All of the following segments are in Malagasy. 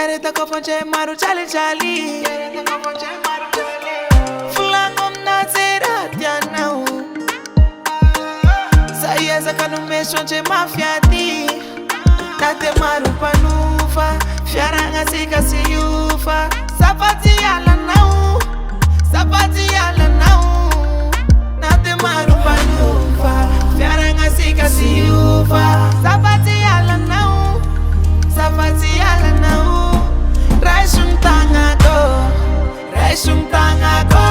Yare ta ko fonche maru chali chali. Fulangom na zera tianau. Saya zakanu mesonche mafiati. Nate maru panufa. Fiara ngasi kasi yufa. Sapati ala nau. Sapati ala nau. Nate maru panufa. Fiara ngasi kasi yufa. Sapati ala nau. Sapati ala nau. Raisum tangago. Raisum tangago.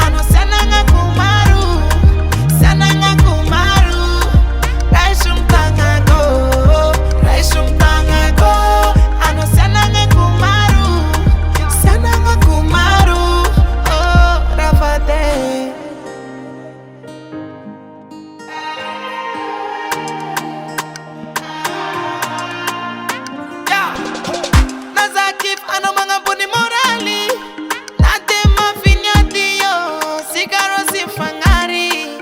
Ano sananga kumaru. Sananga kumaru. Raisum tangago. Raisum tangago. Ano sananga kumaru. Sananga kumaru. Oh, rafate. Yeah. Nazakif ano mga buni morali. Nate mafinyati yo. Sigaro si fangari.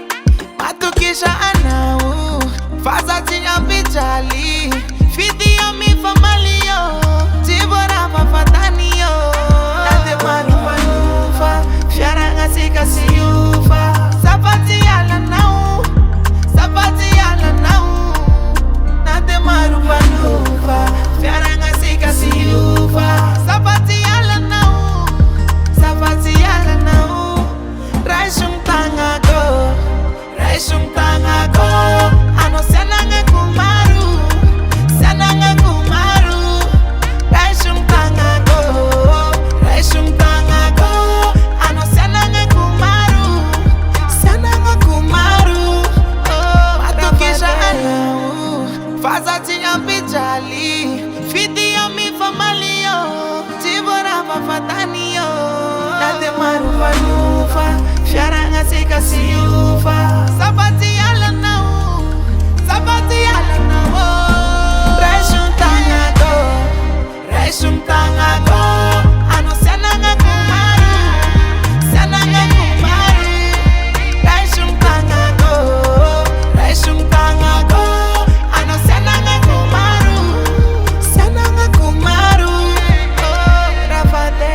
Matukisha anau. Faza tinya bijali. Video mi famali yo. Tibora mafatani yo. Nate maru panufa. Fiara ngasi kasi yufa. Sapati ala nau. Sapati ala nau. Nate maru panufa. Fiara ngasi kasi yufa. Sapati ala nau. Sapati ala nau. Raisum tangago. Raisum tangago. Ano sananga kumaru. Sananga kumaru. Raisum tangago. Raisum tangago. Ano sananga kumaru. Sananga kumaru. Oh, matukisha anau. Faza tinya bijali. Video mi famali yo. Tibora mafatani yo. Nate maru panufa. Fiara ngasi kasi yufa. Sapati ala nau. Sapati ala nau. Raisum tangago. Raisum tangago. Ano sananga kumaru. Sananga kumaru. Raisum tangago. Raisum tangago. Ano sananga kumaru. Sananga kumaru. Oh, rafate.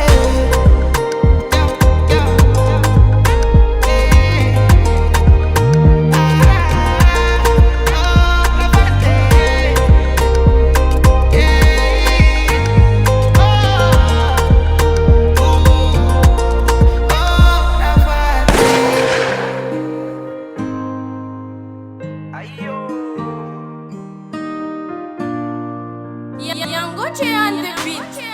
Young Goche on the beat.